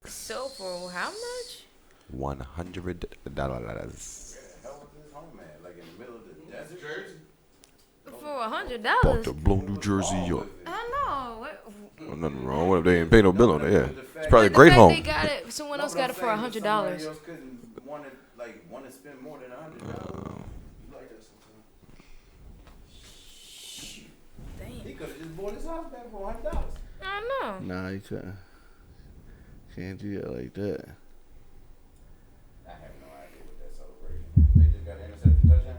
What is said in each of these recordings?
So for how much? $100. Hell with his home at? Like in the middle of the desert? Jersey? For About $100? to blow New Jersey up. I know. Well, nothing wrong with it. They ain't pay no bill on it. Yeah, it's probably a But great the fact home. They got it. Someone else got it for $100. Somebody else couldn't want to spend more than $100. You like that sometimes? Damn. He could have just bought his house back for $100. I know. Nah, you couldn't. Can't do that like that. I have no idea what that celebration is. They just got an interception touchdown.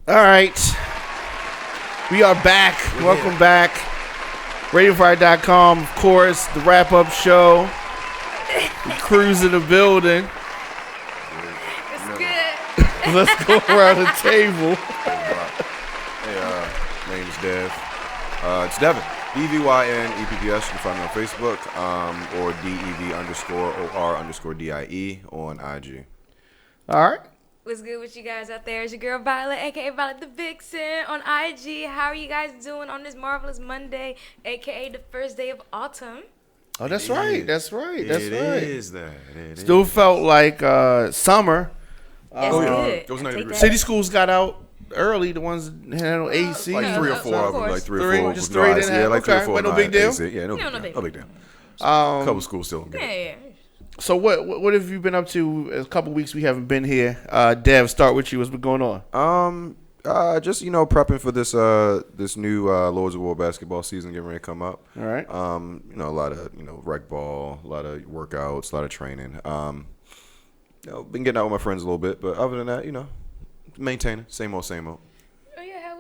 All right. We are back. Welcome back. RadioOnFire.com, of course, the wrap-up show. The crew's in the building. It's good. Let's go around the table. Hey, my name's Dev. It's Devin. DVYNEPPS. You can find me on Facebook or DEV_OR_DIE on IG. All right. What's good with you guys out there? It's your girl Violet, aka Violet the Vixen on IG. How are you guys doing on this marvelous Monday, aka the first day of autumn? Oh, that's right. That's right. That's It right. is that. It Still is. felt like summer. Yes, Oh, yeah. good. It was I 90 take degrees. that. City schools got out early. The ones that had no AC. Like No, three or of four of them. course. Like three or Three, four. just with three no didn't AC. have- Yeah, like three okay, or four. but no with big deal? AC. Yeah, no No, big deal. No big deal. A couple schools still don't get Yeah, it. yeah. So what have you been up to? A couple weeks we haven't been here. Dev, start with you. What's been going on? Just prepping for this this new Lords of War basketball season getting ready to come up. All right. A lot of rec ball, a lot of workouts, a lot of training. Been getting out with my friends a little bit, but other than that, maintaining same old. Oh yeah,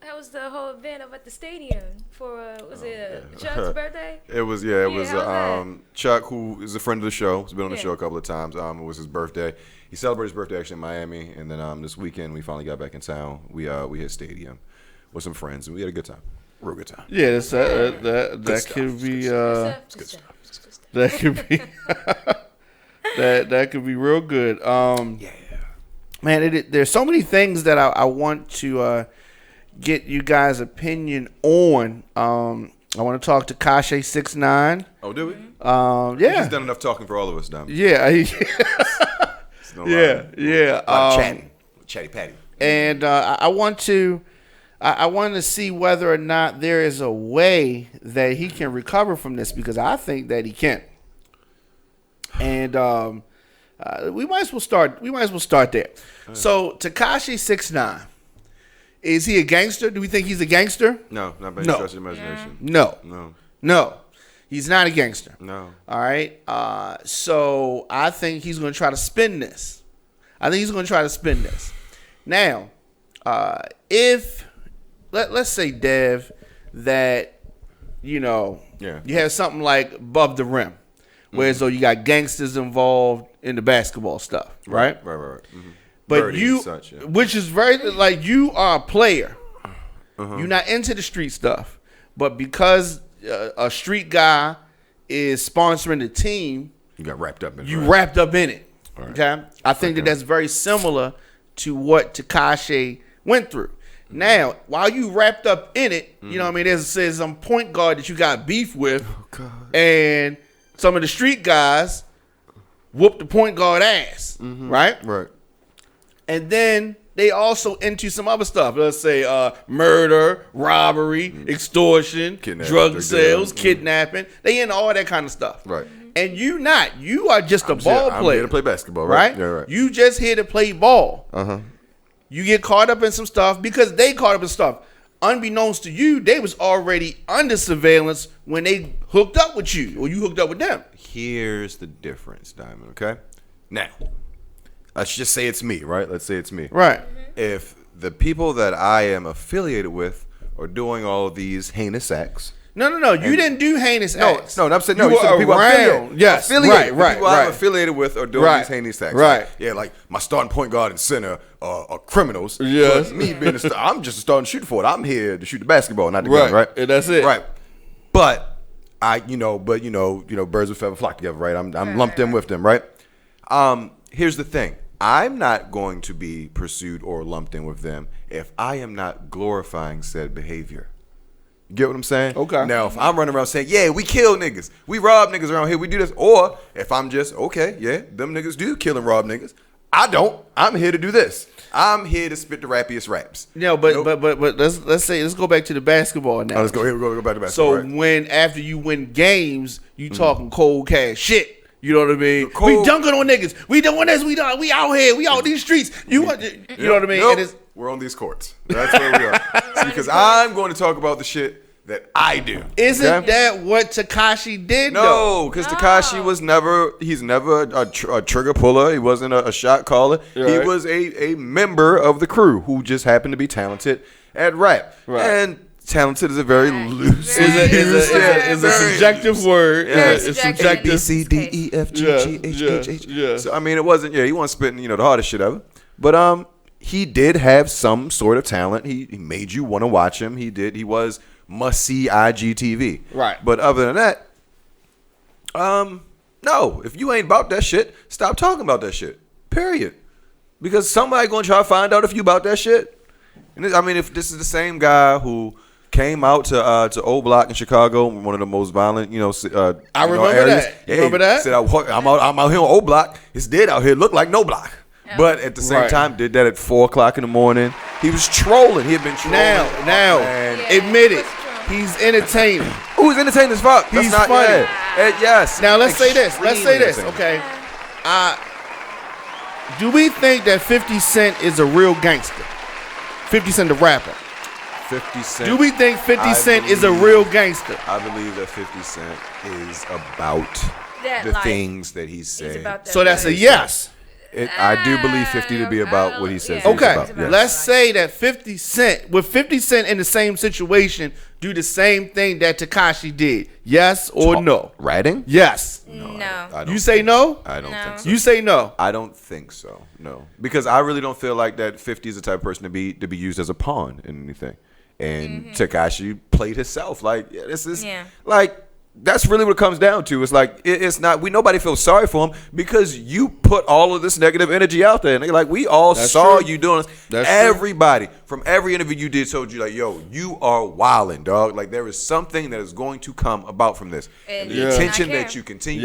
how was the whole event up at the stadium for was it Chuck's birthday? It was how was that? Chuck, who is a friend of the show, has been on the Yeah. show a couple of times. It was his birthday. He celebrated his birthday actually in Miami, and then this weekend we finally got back in town. We hit stadium with some friends, and we had a good time, real good time. Yeah, that's, that stuff. could be Good good stuff. that could be that could be real good. Yeah. Man, there's so many things that I want to get you guys' opinion on. I want to talk to Tekashi 6ix9ine. Oh, did we? Yeah, He's done enough talking for all of us, Dom. yeah, yeah. A lot of chatting. Chatty patty. And I want to see whether or not there is a way that he can recover from this, because I think that he can. And we might as well start. There. So Tekashi 6ix9ine, is he a gangster? Do we think he's a gangster? No, not by any No. stretch of the imagination. No. He's not a gangster. No. All right. So I think he's going to try to spin this. Now, if let's say, Dev, that Yeah. you have something like Above the Rim, where as though you got gangsters involved in the basketball stuff, right? Right. Mm-hmm. But Birdie you, and such, yeah. which is very like, you are a player. Uh-huh. You're not into the street stuff, but because a street guy is sponsoring the team, You got wrapped up in it. you right? wrapped up in it. Right. Okay, I think that's very similar to what Tekashi went through. Now, while you wrapped up in it, you know what I mean, there's some point guard that you got beef with, and some of the street guys whooped the point guard ass, right? Right. And then they also into some other stuff. Let's say murder, robbery, extortion, Kidnapping, drug drug sales, dealing. kidnapping. They into all that kind of stuff. Right. And you not. You are just a ball I'm player. here to play basketball, Right? right? Yeah, right. You just here to play ball. Uh-huh. You get caught up in some stuff because they caught up in stuff. Unbeknownst to you, they was already under surveillance when they hooked up with you, or you hooked up with them. Here's the difference, Diamond, okay? Now, let's just say it's me, right? Let's say it's me. Right. If the people that I am affiliated with are doing all of these heinous acts. No. You didn't do heinous acts. No, I'm saying no. You You said the were people I'm around. affiliated. Yes, affiliated. right. The people I'm affiliated with are doing these heinous acts. Right. Yeah, like my starting point guard and center are criminals. Yes. But me being I'm just a starting shooter for it. I'm here to shoot the basketball, not the gun, right? And that's it. Right. But birds of feather flock together, right? I'm lumped in right. with them, right? Here's the thing. I'm not going to be pursued or lumped in with them if I am not glorifying said behavior. You get what I'm saying? Okay. Now, if I'm running around saying, yeah, we kill niggas, we rob niggas around here, we do this, or if I'm just, okay, yeah, them niggas do kill and rob niggas, I don't. I'm here to do this. I'm here to spit the rappiest raps. No, but let's go back to the basketball now. Let's go back to basketball. So when after you win games, you talking cold cash shit. You know what I mean? We dunking on niggas. We doing this. We out here. We out these streets. You know what I mean? Nope. We're on these courts. That's where we are. See, because I'm going to talk about the shit that I do. Isn't that what Tekashi did? No, because Tekashi was never a trigger puller. He wasn't a shot caller. Right. He was a member of the crew who just happened to be talented at rap. Right. And talented is a very loose. Is a subjective word. Yeah. It's subjective. B, C, D, E, F, G, G, H, H, H. Yeah. So I mean, it wasn't. Yeah, he wasn't spitting the hardest shit ever. But he did have some sort of talent. He made you want to watch him. He did. He was must see IGTV. Right. But other than that, no. If you ain't about that shit, stop talking about that shit. Period. Because somebody gonna try to find out if you about that shit. And if this is the same guy who came out to O Block in Chicago, one of the most violent, I remember areas. that. You remember that? Said I'm out here on O Block. It's dead out here. Look like no block. Yeah. But at the same time, did that at 4:00 in the morning. He was trolling. He had been trolling. Now, admit it. He's entertaining. Oh, he's entertaining as fuck. He's funny. Yes. Now let's say this. Extremely Okay. Do we think that 50 Cent is a real gangster? 50 Cent the rapper. 50 Cent. Do we think 50 Cent is a real gangster? I believe that 50 Cent is about the things that he's saying. So that's a yes. I do believe 50 to be about what he says. Okay, he's about. let's say that 50 Cent, with 50 Cent in the same situation, do the same thing that Tekashi did. Yes or no? Ratting? Yes. No. You say no? I don't think so. You say no? I don't think so. No, because I really don't feel like that 50 is the type of person to be used as a pawn in anything. And Tekashi played himself. Like this is like. That's really what it comes down to. It's like it's not. Nobody feels sorry for him because you put all of this negative energy out there, and they're like, we all saw you doing this. That's everybody from every interview you did told you like, yo, you are wilding, dog. Like there is something that is going to come about from this. And the attention that you continue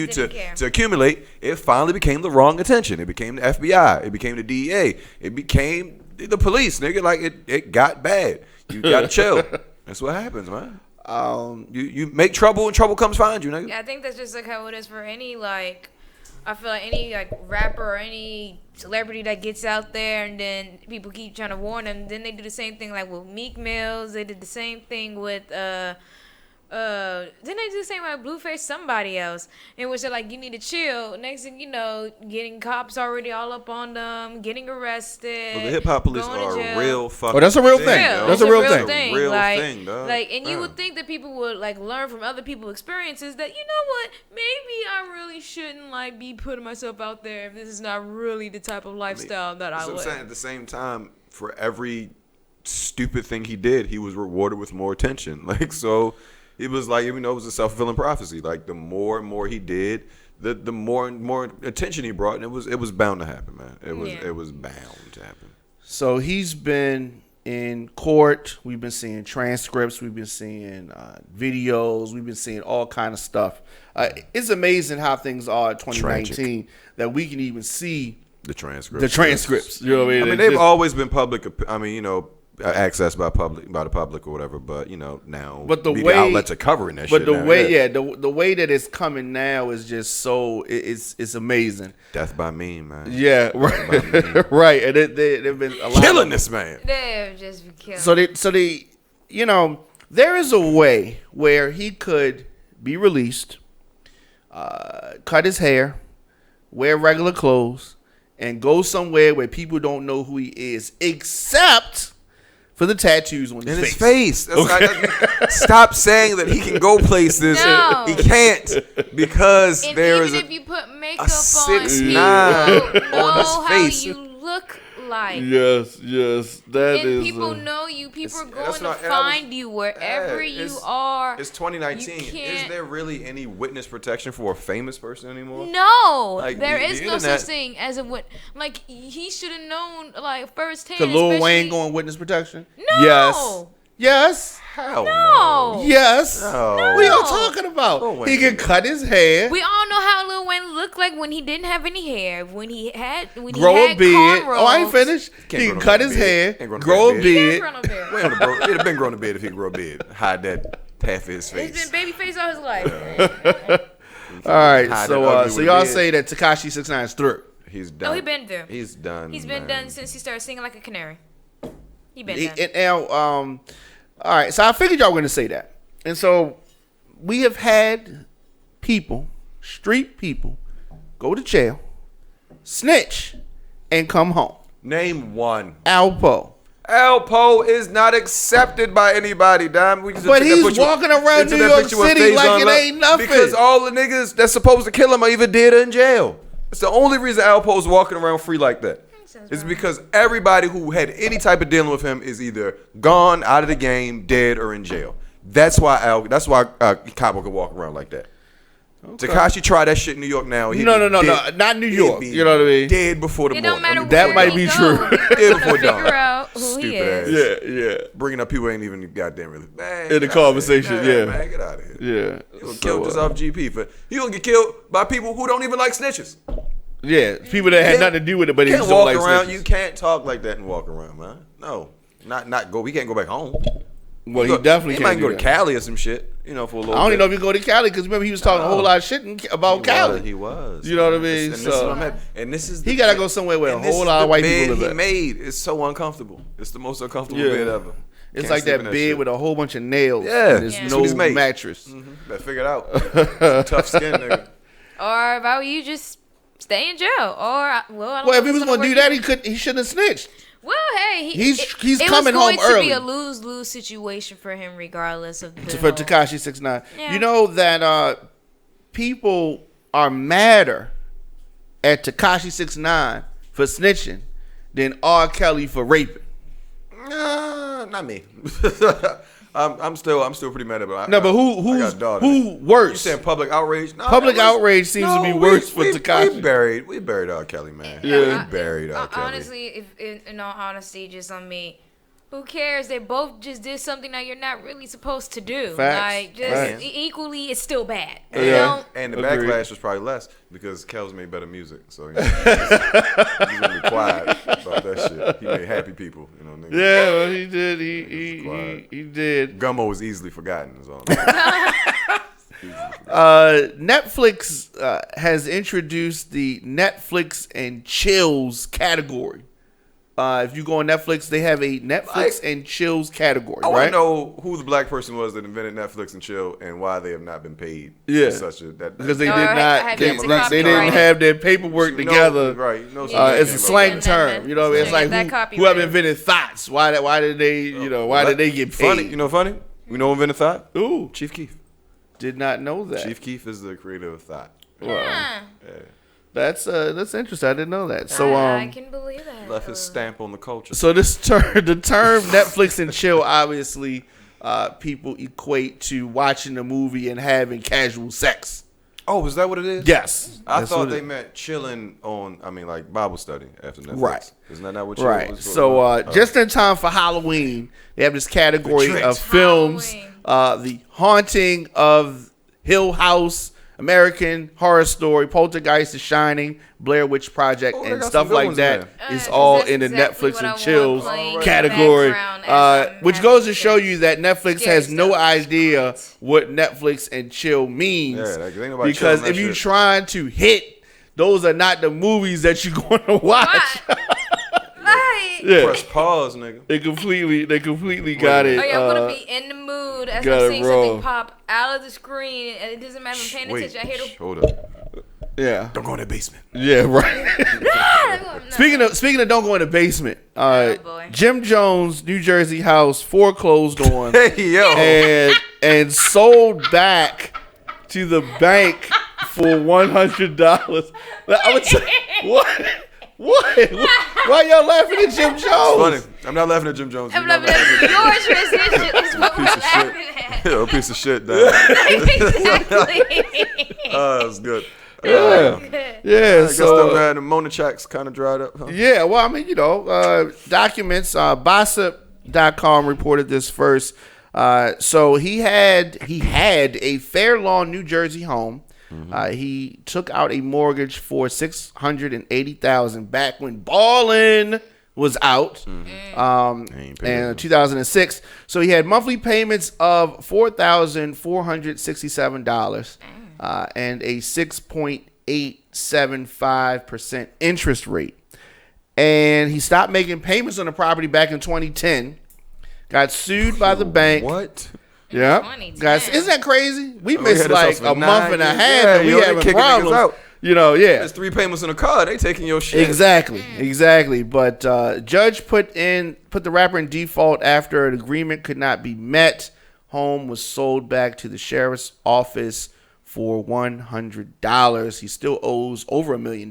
to accumulate, it finally became the wrong attention. It became the FBI. It became the DEA. It became the police, nigga. Like it got bad. You gotta chill. That's what happens, man. You make trouble and trouble comes find you, nigga. Yeah, I think that's just like how it is for any I feel like any rapper or any celebrity that gets out there and then people keep trying to warn them. Then they do the same thing like with Meek Mills. They did the same thing with didn't they do the same with Blueface? Somebody else, in which they're like, you need to chill. Next thing you know, getting cops already all up on them, getting arrested. Well, the hip hop police are a real fucking. Oh, that's a real thing. That's a real thing. thing. Real like, thing, dog. And you would think that people would learn from other people's experiences. That you know what, maybe I really shouldn't be putting myself out there if this is not really the type of lifestyle that I live. At the same time, for every stupid thing he did, he was rewarded with more attention. So. It was like, even though it was a self-fulfilling prophecy, like the more and more he did, the more and more attention he brought, and it was bound to happen, man. It was bound to happen. So he's been in court. We've been seeing transcripts. We've been seeing videos. We've been seeing all kind of stuff. It's amazing how things are in 2019 Tragic. That we can even see the transcripts. You know what I mean? They've always been public. Accessed by the public or whatever, but now the media way outlets are covering that shit. But the way that it's coming now is just so it's amazing. Death by meme, man. Yeah, right, right. And they've been a lot killing this man. They've just been killing. So they, there is a way where he could be released, cut his hair, wear regular clothes, and go somewhere where people don't know who he is, except for the tattoos on his face. Stop saying that he can go places. No. He can't because and there even is if you put makeup a on, 6'9" people on his know face. how you look life. Yes, that and is. people know you. People are going that's to not- and find you wherever you are. It's 2019. You Is can't- there really any witness protection for a famous person anymore? No, Like, there the is no internet- such thing as a like he should have known like firsthand. To Lil Wayne especially- going witness protection? No. Yes. Hell No. Yes. No. What are y'all talking about? Lil Wayne He can did cut his hair, We all know how Lil Wayne looked like when he didn't have any hair. When he had grow he a had beard. cornrows. Oh, I ain't finished. Can't He grow can no cut beard. his hair, Ain't grow no grow a beard. He beard. had grown a beard. It'd have been growing a beard if he grew a beard. Hide that half of his face. He's been babyface all his life. All right, Hide so that ugly so with a y'all beard. say that Tekashi 6ix9ine is through. He's done. Oh, he been there. He's done. He's been man. done since he started singing like a canary. He been He- done. and now, all right, so I figured y'all were gonna say that, and so we have had people, street people, go to jail, snitch, and come home. Name one. Alpo. Alpo is not accepted by anybody, Dime. We just But took that he's picture- walking around we took New that York picture with City FaZe like on it lock ain't nothing. Because all the niggas that's supposed to kill him are either dead or in jail. It's the only reason Alpo's walking around free like that. It's because everybody who had any type of dealing with him is either gone, out of the game, dead, or in jail. That's why Cabo could walk around like that. Tekashi tried that shit in New York now. He'd No, be dead. not New He'd York. be You know what I mean? Dead before the It morning. don't matter that where might he be go. true. We're Dead gonna before figure dawn. out who he Stupid is. ass. Yeah. Bringing up people who ain't even goddamn really. Man, In the get outta conversation, here. yeah. Man, get out of here. Yeah. You gonna kill just off GP. You gonna get killed by people who don't even like snitches. Yeah, people that had Can't- nothing to do with it, but You they can't just don't walk like around. snitches. You can't talk like that and walk around, man. No, not go. We can't go back home. Well, he definitely He can't might go do to that. Cali or some shit. You know, for a little. I don't even know bit. if he go to Cali because remember he was talking a whole lot of shit about Cali. He was. You know what I man. mean? And this is So- what I'm at. And this is He the gotta bed- go somewhere where a and this whole is lot of the white bed people live he at. made. It's so uncomfortable. It's the most uncomfortable Yeah. bed ever. It's Can't like sleep that in bed shit. with a whole bunch of nails. Yeah. And there's Yeah. That's what he's no made. mattress. Better figure it out. Tough skin, nigga. Or if I were you, just stay in jail. Or I don't Well, know if he what's was gonna do work that, either. he shouldn't have snitched. Well, hey, He's it coming was home going to early. be a lose-lose situation for him, regardless of the For whole- Tekashi 6ix9ine. Yeah. You know that people are madder at Tekashi 6ix9ine for snitching than R. Kelly for raping. Not me. I'm still pretty mad about it. No, but I got who's a daughter. who You worse? saying public outrage? No, Public that was- outrage seems to be worse for Tekashi. We buried R. Kelly, man. Yeah. We buried R. Kelly. Honestly, if in all honesty, just on me, who cares? They both just did something that you're not really supposed to do. Facts. Like, just Facts. equally, it's still bad. And, You know? and the Agreed. backlash was probably less because Kel's made better music. So he's gonna be quiet about that shit. He made happy people, you know. Niggas. Yeah, well, he did. quiet. He did. Gummo was easily forgotten. Is all. Netflix has introduced the Netflix and chills category. If you go on Netflix, they have a Netflix and chills category, I want right? to know who the black person was that invented Netflix and chill, and why they have not been paid. Yeah. for such a that Because they Or did have not. you to They didn't copyright have their paperwork You know- together. right? You know, It's a something slang That- term, that- you know. It's that- like that who copyright. have invented thoughts? Why did they? You know, why did they get paid? Funny, you know, funny. We know who invented thought. Ooh, Chief Keef. did not know that. Chief Keef is the creator of thought. Wow. Yeah. Yeah. That's interesting. I didn't know that. So I can believe that. Left his stamp on the culture. So the term Netflix and chill, obviously, people equate to watching a movie and having casual sex. Oh, is that what it is? Yes, I that's thought what they it- meant chilling on. I mean, like Bible study after Netflix. Right. Isn't that not what? Chill Right. was? So just in time for Halloween, they have this category Tricks. of films: Halloween. The Haunting of Hill House, American Horror Story, Poltergeist, The Shining, Blair Witch Project, Oh, they and got stuff some good like ones that in is there. all That's in the exactly Netflix what I and want chills playing in the category. background as I'm Which goes to having show sex. you that Netflix Scary has no stuff. idea what Netflix and chill means. Yeah, like, ain't nobody Because chilling that if you're shit. trying to hit, those are not the movies that you're going to watch. Right. Yeah. Press pause, nigga. They completely got it. Oh yeah, I'm gonna be in the mood as gotta I'm seeing roll. something pop out of the screen, and it doesn't matter if I'm paying Wait, attention. I hear the hold up. Yeah. Don't go in the basement. Yeah, right. No. Speaking of don't go in the basement, boy. Jim Jones' New Jersey house foreclosed on Hey yo. and sold back to the bank for $100. I would say, what? Why y'all laughing at Jim Jones? It's funny. I'm not laughing at Jim Jones. I'm laughing at your transition. Is what we're laughing at. You're a piece of shit, dog. Exactly. That's good. Yeah. I guess the Mona checks kind of dried up. Huh? Yeah, well, I mean, documents. Bossip.com reported this first. So he had a Fair Lawn, New Jersey home. Mm-hmm. He took out a mortgage for $680,000 back when ballin' was out, in 2006. So he had monthly payments of $4,467 and a 6.875% interest rate. And he stopped making payments on the property back in 2010. Got sued by the bank. What? Yeah, guys, isn't that crazy? We missed like a month and a half, and we having problems. There's 3 payments in a car. They taking your shit. Exactly. But judge put the rapper in default after an agreement could not be met. Home was sold back to the sheriff's office for $100. He still owes over $1 million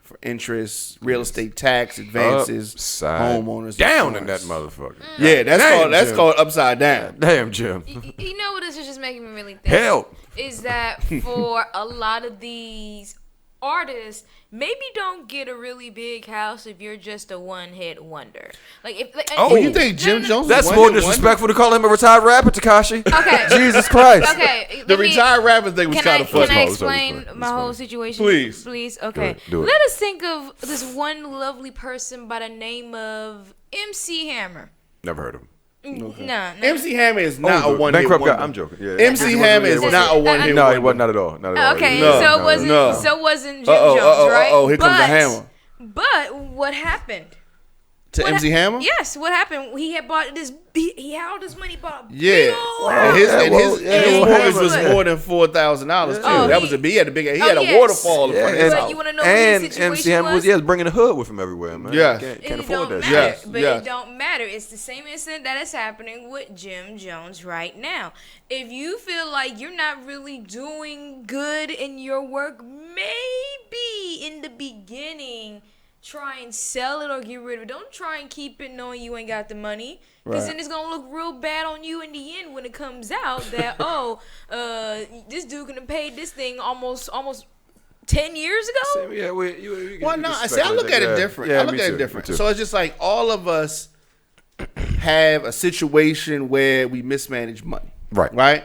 for interest, real estate tax, advances, homeowners. Down in that motherfucker. Yeah, that's called upside down. Damn, Jim. You know what this is just making me really think? Help. Is that for a lot of these artists, maybe don't get a really big house if you're just a one-hit wonder. You think Jim Jones? That's more disrespectful to call him a retired rapper, Tekashi. Okay. Jesus Christ. Okay. The retired rapper thing was kind of funny. Can I explain my whole situation? Please. Okay. Do it. Let us think of this one lovely person by the name of MC Hammer. Never heard of him. Okay. No. MC Hammer is not a one-hit bankrupt wonder. guy. I'm joking. Yeah, MC Hammer is not a one-hit No, wonder. he wasn't. Not at all. Okay, No. so wasn't Jim Jones, right? Here comes the hammer. But what happened? To MC Hammer? Yes, what happened? He had bought this. He had all this money, bought a Yeah. big old And his mortgage was Hammer. more than $4,000 too. Oh, that was a he had a big he had a yes. waterfall in front of his But house. you want to know what his situation MC Hammer was bringing the hood with him everywhere, man. Yeah. Can't afford that matter, shit. But it don't matter. It's the same incident that is happening with Jim Jones right now. If you feel like you're not really doing good in your work, maybe in the beginning try and sell it or get rid of it. Don't try and keep it knowing you ain't got the money. Because then it's going to look real bad on you in the end when it comes out that, this dude could have paid this thing almost 10 years ago. I look at it different. I look at it different. So it's just like all of us have a situation where we mismanage money. Right?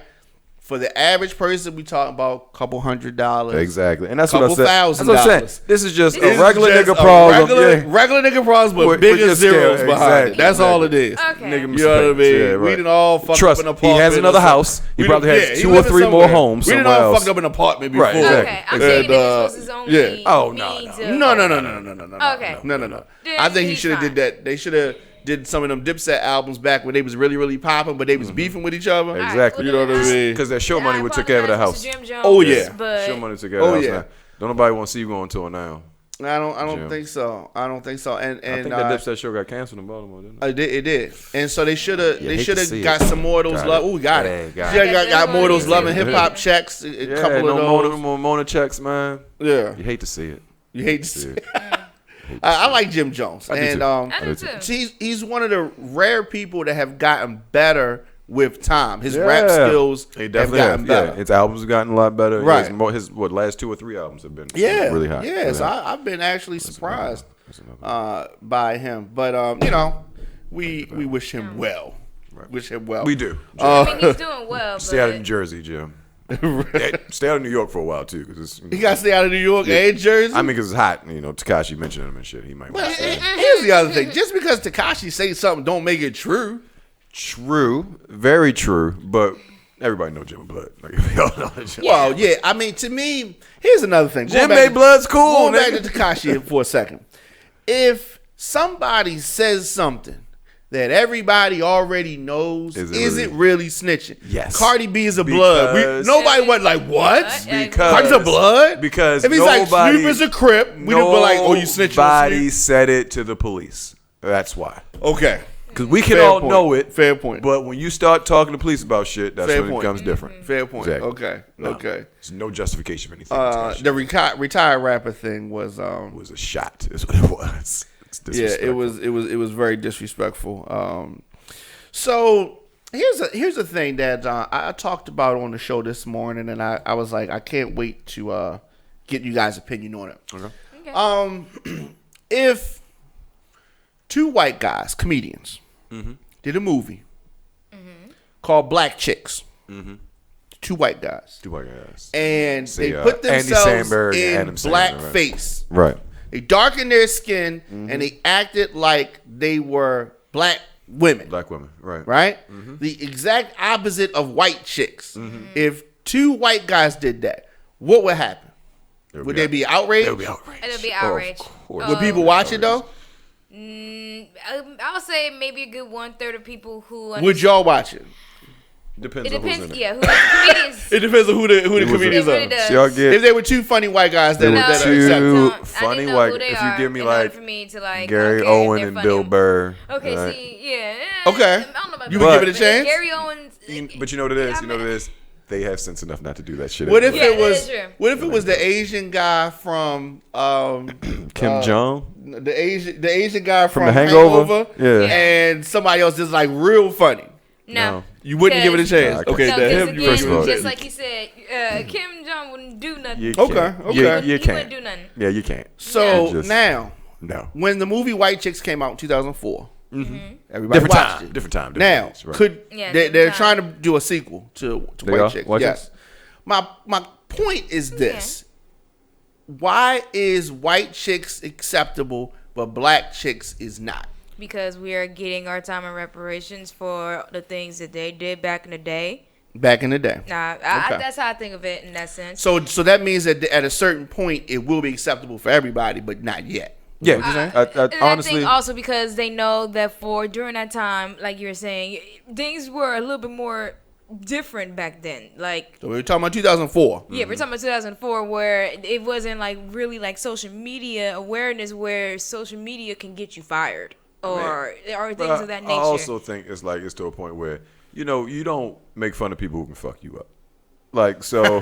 For the average person, we talking about a couple $100. Exactly. And that's what I said. $1,000. That's what I'm saying. This is just a regular nigga problem. Regular nigga problem, but bigger zeros behind it. That's all it is. Okay. Nigga, You know what I mean? yeah, right. We didn't all fuck up an apartment. He has another house. He probably has 2 or 3 more homes We didn't somewhere all else. fucked up an apartment before. Right, exactly. Okay, I'm saying this was his only yeah. Oh, no. means of- No. Okay. No. I think he should have did that. They should have did some of them Dipset albums back when they was really, really popping, but they was beefing with each other. Exactly. You know what I mean? Because that show money would took care of the house. Oh, yeah. Show money took care of the house. Now. Don't nobody want to see you going to it now. I don't think so. And I think that Dipset show got canceled in Baltimore, didn't it? It did. And so they should have got some more of those love. Oh, we got it. Got more of those love and hip hop checks. A couple of those. More Mona checks, man. Yeah. You hate to see it. I like Jim Jones, I do too. He's one of the rare people that have gotten better with time. His rap skills have gotten better. Yeah, his albums have gotten a lot better. Right. His last 2 or 3 albums have been really hot. Yeah, so I've been actually surprised by him. But we wish him well. Right. Wish him well. We do. I mean, he's doing well. Stay out of New Jersey, Jim. Stay out of New York for a while too, because he got to stay out of New York and Jersey. I mean, because it's hot. Tekashi mentioned him and shit. He might. Here's the other thing: just because Tekashi say something, don't make it true. True, very true. But everybody know Jim Blood. Like, we all know Jim. Well, yeah. I mean, to me, here's another thing. Jim made Blood's cool. Going back to Tekashi for a second. If somebody says something that everybody already knows, is it really snitching? Yes. Cardi B is a blood. Nobody was like, what? Cardi's a blood? Because if he's like, Snoop is a Crip, we'd have been like, oh, you snitching on Nobody Snoop? said it to the police. That's why. Okay. Because we can all know it. Fair point. But when you start talking to police about shit, that's when it becomes different. Fair point. Exactly. Okay. No, Okay. There's no justification for anything. The retired rapper thing was a shot. Is what it was. it was very disrespectful. So here's the thing that I talked about on the show this morning, and I was like, I can't wait to get you guys' opinion on it. Okay. If two white guys, comedians, did a movie called Black Chicks. Two white guys. And they put themselves in blackface. Right. They darkened their skin and they acted like they were black women. Right. Right? The exact opposite of white chicks. If two white guys did that, what would happen? Would there be outrage? There would be outrage. It'll be outrage. Would people watch it though? I'll say maybe a good 1/3 of people who. Would y'all watch it? Depends It on depends. who's in it. Yeah, who the comedians. It depends on who the comedians really are. does. So y'all get If they were two funny white guys, that are two acceptable. funny white. If you give me in order like for me to like Gary okay, Owen they're and funny. Bill Burr. Okay, right? see, yeah. Okay. I don't know about You Bill would Burr, give it a but chance? Gary Owens. But you know what it is. Yeah, You know what it is. They have sense enough not to do that shit. What if anyway. it was? that is true. What if it was the Asian guy from Kim Jong? the Asian guy from The Hangover? Yeah. and somebody else is like real funny? No. You wouldn't give it a chance. Nah, Okay, No, to 'cause him, you First of all, again, wouldn't give it a just chance. like you said, Kim Jong wouldn't do nothing. You Okay, can't. okay. You He can't. wouldn't do nothing. Yeah, you can't. So Just- now, No. when the movie White Chicks came out in 2004, everybody Different watched time. it. Different time. Now, Different place, right. could Yeah, they're different trying time. to do a sequel to They White are? Chicks? White Yes. Chicks? My point is this: why is White Chicks acceptable but Black Chicks is not? Because we are getting our time and reparations for the things that they did back in the day. Back in the day. That's how I think of it in that sense. So that means that at a certain point it will be acceptable for everybody, but not yet. Yeah. What you saying? And Honestly, I think also because they know that during that time, like you were saying, things were a little bit more different back then. Like, So we were talking about 2004. yeah, we're talking about 2004, where it wasn't like really like social media awareness, where social media can get you fired or things of that nature. I also think it's to a point where you don't make fun of people who can fuck you up. Like, so,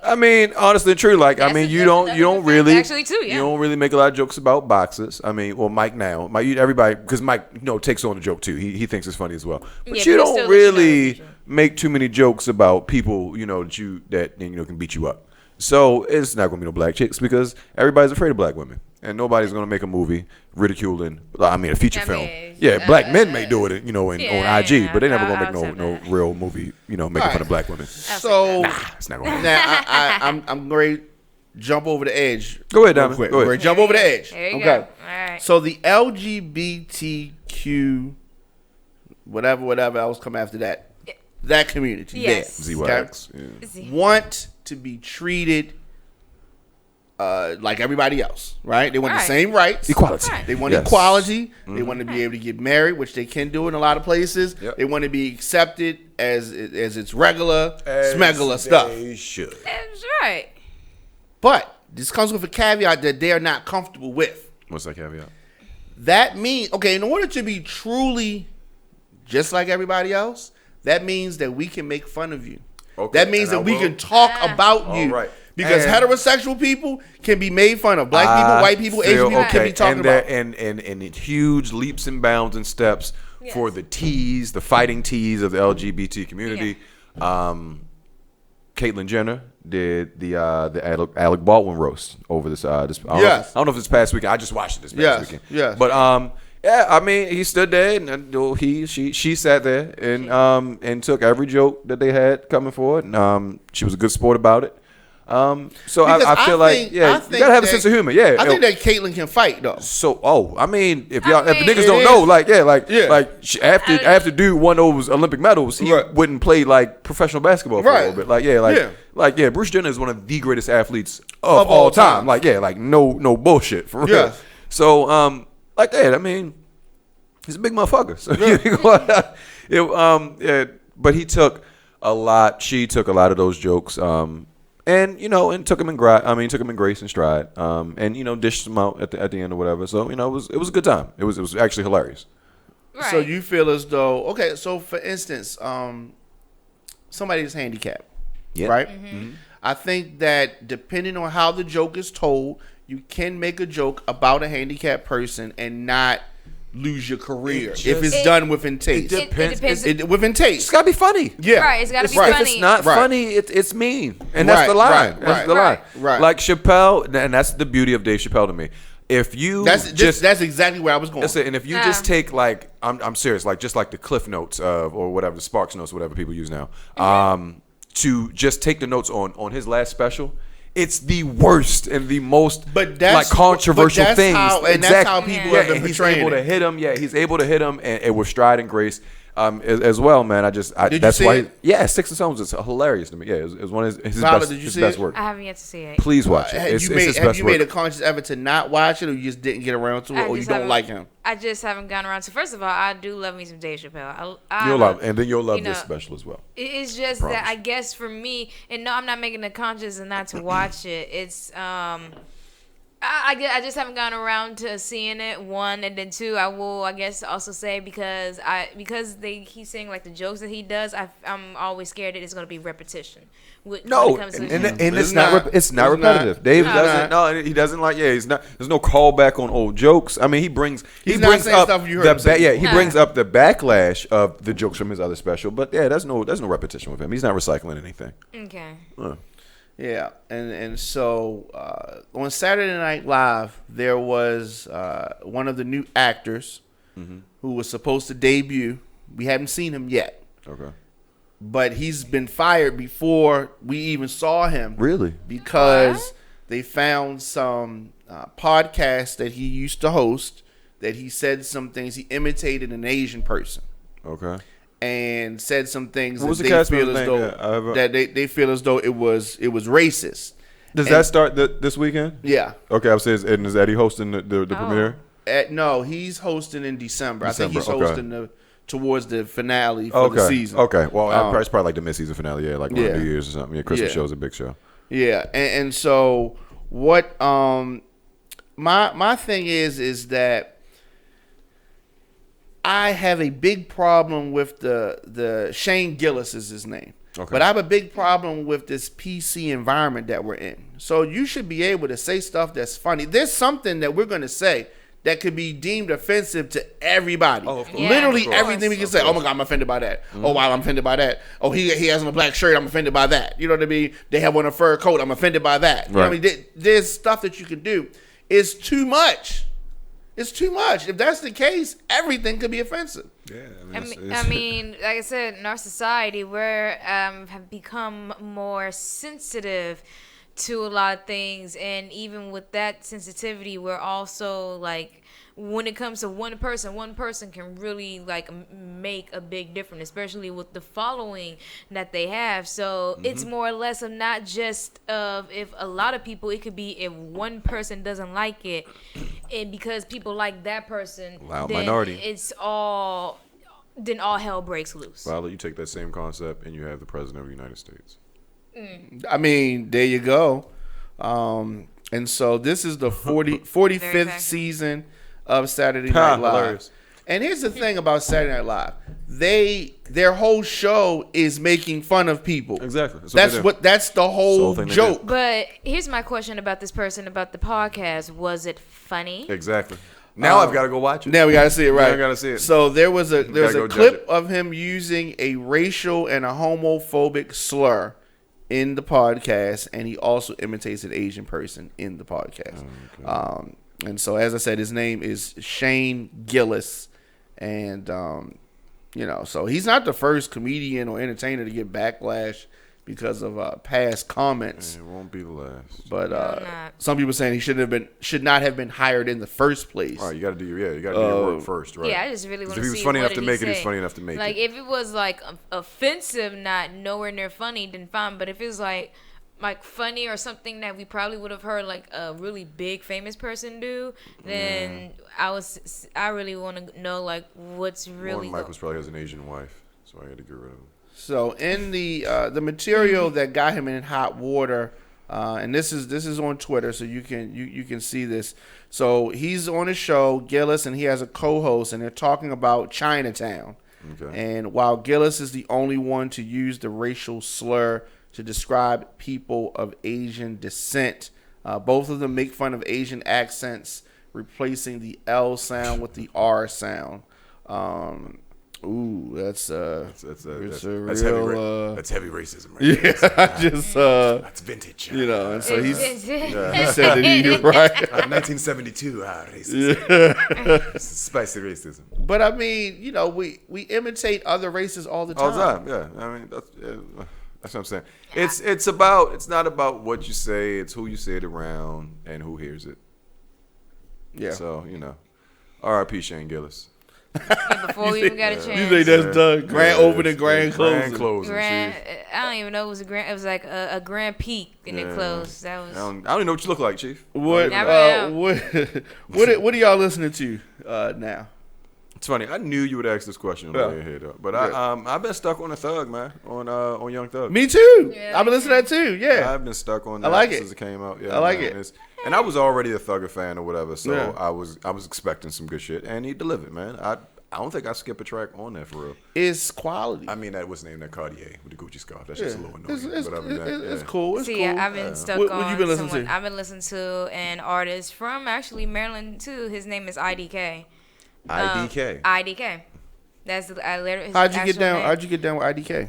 I mean, honestly, true. Like, I mean, you don't really actually too. Yeah. You don't really make a lot of jokes about boxers. I mean, well, Mike now, everybody, because Mike, takes on the joke too. He thinks it's funny as well. But Yeah, you but don't still, really make too many jokes about people, that can beat you up. So it's not gonna be no black chicks because everybody's afraid of black women, and nobody's gonna make a movie ridiculing. I mean, a feature film. Yeah, black men may do it, on IG, but they're never gonna make no real movie, making fun of black women. So It's not gonna happen. now I'm going to jump over the edge. Go ahead, real Diamond. quick. Go ahead. We're going to jump over the edge. There you Okay. go. All right. So the LGBTQ, whatever else come after that, that community, Yes. there, ZYX. okay, Yeah. want to be treated like everybody else, right? They want the Right. same rights. Equality. Right. They want Yes. equality. They want to be able to get married, which they can do in a lot of places. Yep. They want to be accepted as it's regular, smuggler stuff. They should. That's right. But this comes with a caveat that they are not comfortable with. What's that caveat? That means, okay, in order to be truly just like everybody else, that means that we can make fun of you. Okay, That means and that I we will. can talk about All you. right. Because And- heterosexual people can be made fun of. Black people, white people, Asian feel people can be talked and about. And huge leaps and bounds and steps for the T's, the fighting T's of the LGBT community. Caitlyn Jenner did the Alec Baldwin roast over this. I don't know if it's past weekend. I just watched it this past weekend. Yes. But yeah, I mean, he stood there and she sat there and took every joke that they had coming forward. And she was a good sport about it. So I feel like you gotta have a sense of humor. Yeah, I think that Caitlyn can fight though. So I mean, if I mean, niggas it don't know, Yeah. after dude won those Olympic medals, he Right. wouldn't play like professional basketball for a Right. little bit. Yeah. Bruce Jenner is one of the greatest athletes of all time. No bullshit for real. Yeah. So I mean, he's a big motherfucker. So but he took a lot. She took a lot of those jokes. And took him in grace and stride. And dished them out at the end or whatever. So it was a good time. It was actually hilarious. Right. So you feel as though, okay, so for instance, somebody's handicapped, Yeah. right? I think that depending on how the joke is told, you can make a joke about a handicapped person and not lose your career if it's done within taste. It depends. Within taste. It's gotta be funny. Yeah. Right, it's gotta be If funny. it's not funny, it's mean. And that's the line. That's the line. Right. Like Chappelle, and that's the beauty of Dave Chappelle to me. If you that's exactly where I was going. That's it. And if you just take like I'm serious, like just like the Cliff Notes or whatever, the Sparks Notes, whatever people use now, to just take the notes on his last special. It's the worst and the most controversial things. That's how people have been portraying. He's able to hit him. Yeah, he's able to hit him and with stride and grace as well, man. That's why. Yeah, Sticks and Stones is hilarious to me. Yeah, it was one of his best work. I haven't yet to see it. Please watch it. Have you made a conscious effort to not watch it, or you just didn't get around to it, or you don't like him? I just haven't gone around. So first of all, I do love me some Dave Chappelle. You'll love this special as well. It's just that I guess for me, and no, I'm not making a conscious and not to watch it. It's I just haven't gone around to seeing it. One, and then two, I will also say because they keep saying like the jokes that he does, I'm always scared that it's going to be repetition. When it comes to it's not repetitive. Dave doesn't. No, he doesn't like. Yeah, he's not. There's no callback on old jokes. I mean, he brings up he brings up the backlash of the jokes from his other special. But yeah, there's no repetition with him. He's not recycling anything. Okay. Yeah, and so on Saturday Night Live, there was one of the new actors who was supposed to debut. We haven't seen him yet. Okay. But he's been fired before we even saw him. Really? Because they found some podcast that he used to host that he said some things. He imitated an Asian person. Okay. And said some things that they feel as though it was racist. Does that start this weekend? Yeah. Okay, I was saying, is Eddie hosting the premiere? No, he's hosting in December. I think he's hosting towards the finale for the season. Okay, well, it's probably like the mid-season finale, like New Year's or something. Yeah, Christmas show's a big show. Yeah, and so what? My thing is that I have a big problem with the Shane Gillis is his name. Okay. But I have a big problem with this PC environment that we're in. So you should be able to say stuff that's funny. There's something that we're going to say that could be deemed offensive to everybody. Oh, of course. Literally everything we can say. Oh my God, I'm offended by that. Mm-hmm. Oh wow, I'm offended by that. Oh, he has on a black shirt, I'm offended by that. You know what I mean? They have on a fur coat, I'm offended by that. You know what I mean? There's stuff that you can do. It's too much. It's too much. If that's the case, everything could be offensive. Yeah, I mean, like I said, in our society, we're have become more sensitive to a lot of things, and even with that sensitivity, we're also like, when it comes to one person can really like make a big difference, especially with the following that they have. So it's more or less of not just of if a lot of people, it could be if one person doesn't like it, and because people like that person, loud minority, then all hell breaks loose. Well, you take that same concept and you have the president of the United States. I mean, there you go. And so this is the 45th season of Saturday Night Live. Hilarious. And here's the thing about Saturday Night Live. Their whole show is making fun of people. Exactly. That's the whole joke. But here's my question about this person, about the podcast. Was it funny? Exactly. Now I've got to go watch it. Now we got to see it, right? Now I got to see it. So there was a clip of him using a racial and a homophobic slur in the podcast, and he also imitates an Asian person in the podcast. Oh, okay. And so, as I said, his name is Shane Gillis, and so he's not the first comedian or entertainer to get backlash because of past comments. It won't be the last. But some people saying he should not have been hired in the first place. All right, you got to do your work first, right? Yeah, I just really want to see. If he was funny enough to make it, he's funny enough to make it. Like if it was like offensive, not nowhere near funny, then fine. But if it was like funny or something that we probably would have heard like a really big famous person do, then I really want to know like what's really. Mike probably has an Asian wife, so I had to get rid of him. So in the material that got him in hot water, and this is on Twitter, so you can see this. So he's on a show, Gillis, and he has a co-host, and they're talking about Chinatown. Okay. And while Gillis is the only one to use the racial slur to describe people of Asian descent, Both of them make fun of Asian accents, replacing the L sound with the R sound. That's heavy racism, right? Yeah, that's vintage. And so he said that you're right. 1972, racism. Spicy racism. But I mean, we imitate other races all the time. All the time, yeah. I mean, that's what I'm saying. It's not about what you say. It's who you say it around and who hears it. Yeah. So R.I.P. Shane Gillis. Before we even got a chance. You think that's done? Grand opening, grand closing. I don't even know it was a grand. It was like a grand peak and it closed. That was. I don't even know what you look like, Chief. What are y'all listening to now? It's funny. I knew you would ask this question on the way ahead, but I've been stuck on a Thug, man, on Young Thug. Me too. I've been listening to that too. Yeah, I've been stuck on that since it came out. Yeah, I like it. And I was already a Thugger fan or whatever, so I was expecting some good shit, and he delivered, man. I don't think I skip a track on that for real. It's quality. I mean, that was named that Cartier with the Gucci scarf. That's just a little annoying. It's cool. It's cool. I've been stuck what on. You been listening to? I've been listening to an artist from actually Maryland too. His name is IDK. IDK. That's his How'd you get down? name. How'd you get down with IDK?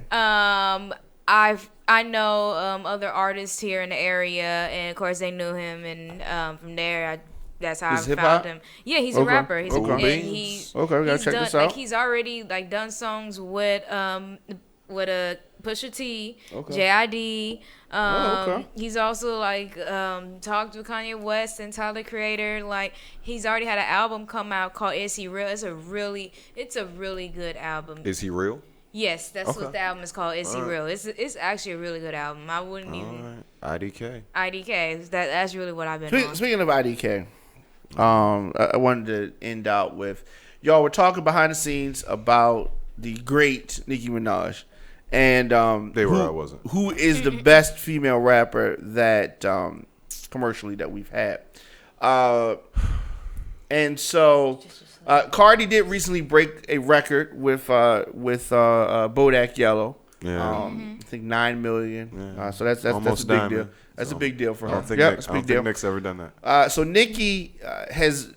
I know other artists here in the area, and of course they knew him, and from there that's how I found him. Yeah, he's a rapper. He's we gotta check this out. Like he's already done songs with Pusha T, JID. He's also talked with Kanye West and Tyler the Creator. Like he's already had an album come out called "Is He Real?" It's a really good album. Is he real? Yes, that's what the album is called. Is He Real? It's actually a really good album. I wouldn't even. IDK. That's really what I've been on. Speaking of IDK, I wanted to end out with y'all were talking behind the scenes about the great Nicki Minaj. And I wasn't. Who is the best female rapper that commercially that we've had? And so Cardi did recently break a record with Bodak Yellow. Yeah. I think 9 million. Yeah. So that's a big deal. That's a big deal for her. I don't think Nick's ever done that. So Nicki has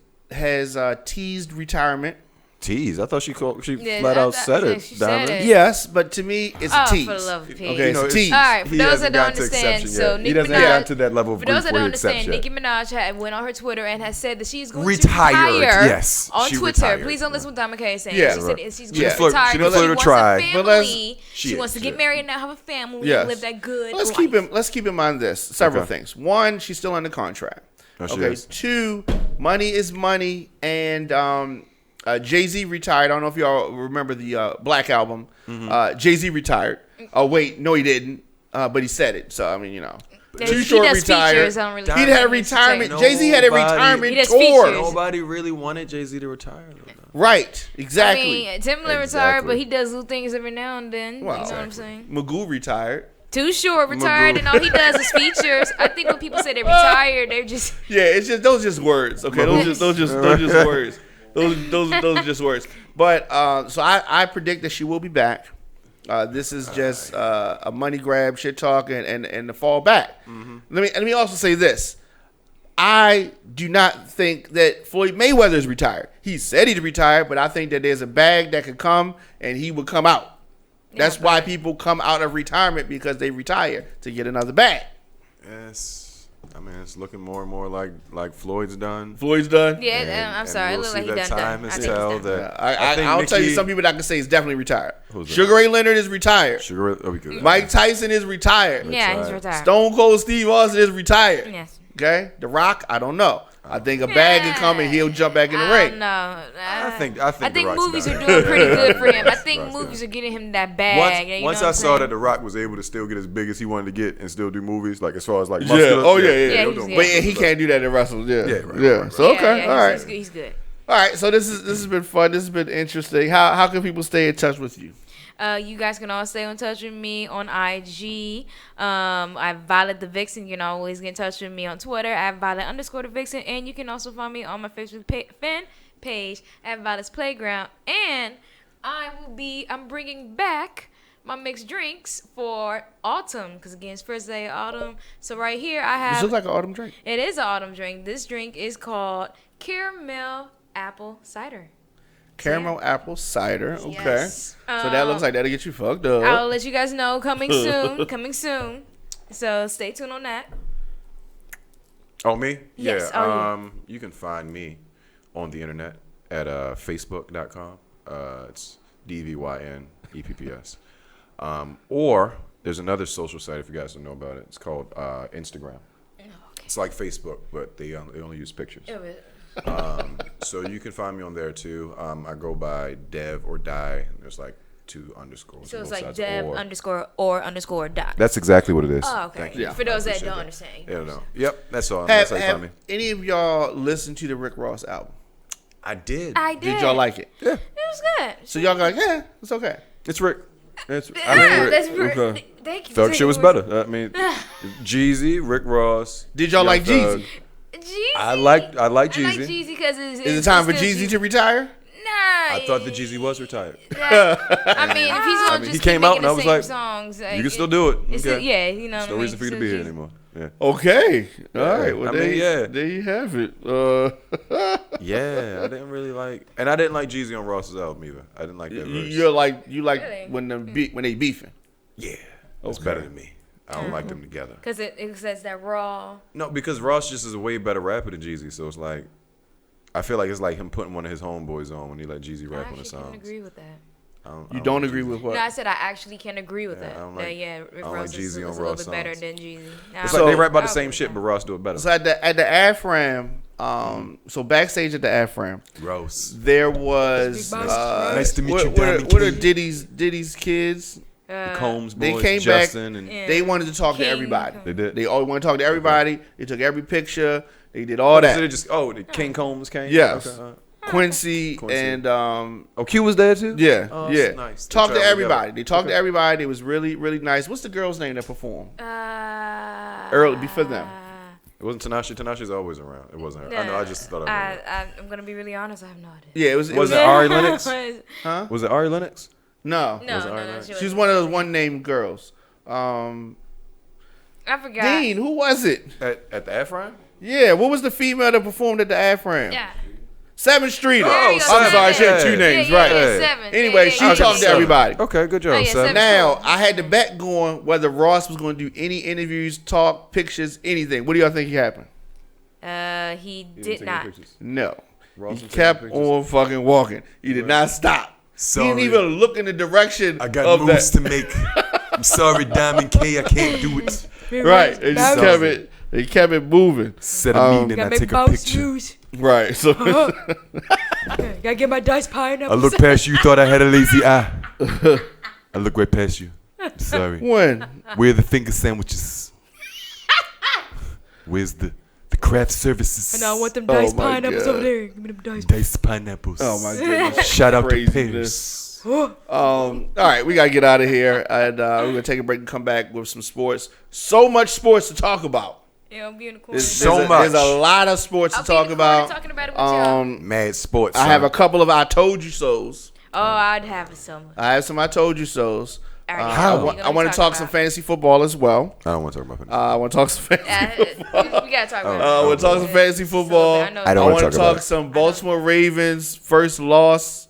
teased retirement. Tease? I thought she flat out said it. Yes, but to me, it's a tease. For the love of Pete. Okay, it's a tease. All right, for those that don't understand, so Nicki Minaj, gotten to that level of for those that don't understand, Nicki Nicki Minaj went on her Twitter and has said that she's going retired. to retire. Yes, on she Twitter. Retired. Please don't listen to what Dama K is saying. Yeah, she said she's going to retire. She didn't She wants a family. She wants to get married and now have a family. Yes. Live that good Let's life. keep in mind this. Several things. One, she's still under contract. Okay. Two, money is money, and Jay-Z retired. I don't know if y'all remember the Black album. Jay-Z retired. Oh, wait. No, he didn't. But he said it. So, I mean, Too Short retired. He had a retirement. Jay-Z had a retirement tour. Nobody really wanted Jay-Z to retire. Right. Exactly. I mean, Timbaland retired, but he does little things every now and then. Well, you know what I'm saying? Magoo retired. Too Short retired, and all he does is features. I think when people say they retired, they're just... Yeah, it's just those just words. Okay, those just words. Those are just words. But so I predict that she will be back. This is just a money grab, shit talk, and the fall back. Let me also say this. I do not think that Floyd Mayweather is retired. He said he'd retire, but I think that there's a bag that could come and he would come out. That's why people come out of retirement, because they retire to get another bag. Yes. I mean, it's looking more and more like Floyd's done. Yeah, I'm sorry. It looks like he's done. I'll tell you some people that I can say is definitely retired. Sugar Ray Leonard is retired. Mike Tyson is retired. Yeah, he's retired. Stone Cold Steve Austin is retired. Yes. Okay? The Rock, I don't know. I think a bag could come and he'll jump back in the ring. No, I think movies are doing pretty good for him. I think movies are getting him that bag. Once I saw that The Rock was able to still get as big as he wanted to get and still do movies, like as far as like muscular. But he can't do that in wrestling. Right. So okay, all right. He's good. All right, so this has been fun. This has been interesting. How can people stay in touch with you? You guys can all stay in touch with me on IG. I'm Violet the Vixen. You can always get in touch with me on Twitter at Violet_the Vixen. And you can also find me on my Facebook fan page at Violet's Playground. And I'm bringing back my mixed drinks for autumn, because again, it's first day of autumn. So right here I have. This looks like an autumn drink. It is an autumn drink. This drink is called caramel apple cider. Caramel apple cider. Okay. Yes. So that looks like that'll get you fucked up. I'll let you guys know coming soon. Coming soon. So stay tuned on that. Oh, me? Yes. Yeah. Oh, You can find me on the internet at facebook.com. It's DVYNEPPS. Or there's another social site, if you guys don't know about it. It's called Instagram. Oh, okay. It's like Facebook, but they only use pictures. So you can find me on there too. I go by Dev or Die. There's like 2 underscores. So it's like Dev _ dot. That's exactly what it is. Oh, okay. Thank you. Yeah. For those that Appreciate don't that. understand. Yeah, no. Yep, that's all. That's how you find me. Have any of y'all listened to the Rick Ross album? I did. I did. Did y'all like it? Yeah. It was good. So y'all go like, yeah, it's okay. It's Rick. I mean, That's Rick. okay. Thank you. Thug shit was better. I mean, Jeezy, Rick Ross. Did y'all Young like Thug. Jeezy? Jeezy. I like I like Jeezy. Jeezy because Is it time for Jeezy to retire? Nah. I thought that Jeezy was retired. I mean, if he's gonna he just came keep out making and I the was same like, songs, You can still do it. It's Okay. yeah, you know. There's no reason for you to be here anymore. Yeah. Okay. All right. Well, I mean, yeah. there you have it. Yeah, I didn't really like, and I didn't like Jeezy on Ross's album either. I didn't like that verse. you like Really? when they beefing. Yeah, it's Okay. better than me. I don't like them together. Because it says that raw. No, because Ross just is a way better rapper than Jeezy. So it's like, I feel like it's like him putting one of his homeboys on when he let Jeezy I rap on the actually songs. can agree with that. You don't like agree Jeezy. with what? No, I said I actually can agree with Yeah, that. I don't like- Rick I don't Ross like is Jeezy on a little Ross bit better songs. than Jeezy. It's Nah, like they I'll rap about the agree same with shit, that. but Ross do it better. So at the AFRAM, so backstage at the AFRAM, Ross. there was Big boss. Nice to meet you, what Diamond are King. Diddy's kids? The Combs They boys, came Justin, back. and Yeah. They wanted to talk to King. everybody. they did. They all wanted to talk to everybody. They took every picture. They did all So that. they just the King Combs came. Yes. Okay, all right. Quincy and Oh, Q was there too. yeah, Oh, yeah. that's nice. They Talked to traveled everybody. together. They talked to Okay. everybody. It was really, really nice. What's the girl's name that performed? Early before them. It wasn't Tanashi. Tanashi's always around. It wasn't her. I know. I just thought I knew. I'm gonna be really honest. I have no idea. Yeah, it was. Was it Ari Lennox? Huh? Was it Ari Lennox? No, No, Was it no, Ari no. Lennox? She she was wasn't. one of those one-named girls. I forgot. Dean, who was it? At the Afron? Yeah, what was the female that performed at the AFRAM? Yeah. 7th Street. There you go, I'm sorry, she had Seven. two names, yeah, right? Yeah, Hey. seven. Anyway, Yeah, she yeah, talked to yeah. everybody. Okay, good job, Oh, yeah, Seven. Seven. Now, Cool. I had the bet going whether Ross was going to do any interviews, talk, pictures, anything. What do y'all think happened? He did not. No. Ross He was kept taking pictures. on fucking walking. He did not stop. Sorry. He didn't even look in the direction I got of moves that. to make. I'm sorry, Diamond K. I can't do it. Right. They just Sorry. kept it. They kept it moving. Set a meeting and I Gotta make take a bounce picture. moves. Right. So Gotta get my dice pineapple. I look past you, thought I had a lazy eye. I look right past you. Sorry. when? Where are the finger sandwiches? Where's the craft services? And I want them Oh dice my pineapples God. over there. Give me them dice. Diced pineapples. Oh my goodness. Shout out to Craziness. Paris. All right, we gotta get out of here, and we're gonna take a break and come back with some sports. So much sports to talk about. Yeah, I'll be in the corner. There's, So there's much. There's a lot of sports I'll to be in talk the corner about. talking about it with y'all. Mad sports. I have a son. couple of I told you so's. Oh, I'd have some. I have some I told you so's. Alright, How? what we I gonna want to talk some about? fantasy football as well. I don't want to talk about fantasy. I want to talk some fantasy football. We gotta talk about I want to talk some fantasy football. I know. I I don't want wanna to talk about talk it. some Baltimore Ravens first loss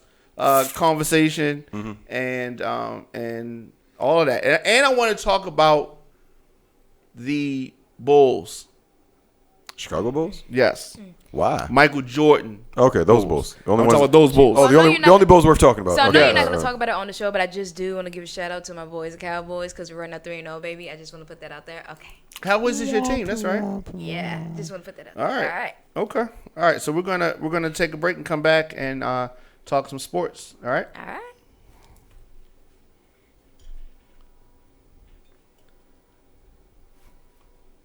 conversation Mm-hmm. and all of that. And I want to talk about the Bulls. Chicago Bulls? Yes. Why? Michael Jordan. Okay, those Bulls. The only I'm ones. talking about those Bulls. Oh, I the know only you're the not- only Bulls worth talking about. So I know Okay. you're not gonna Alright. talk about it on the show, but I just do want to give a shout out to my boys, the Cowboys, because we're running at 3-0, baby. I just want to put that out there. Okay. How is this your team? That's right. Yeah, just want to put that out All there. right. All right. Okay. All right. So we're gonna take a break and come back and talk some sports. All right. All right.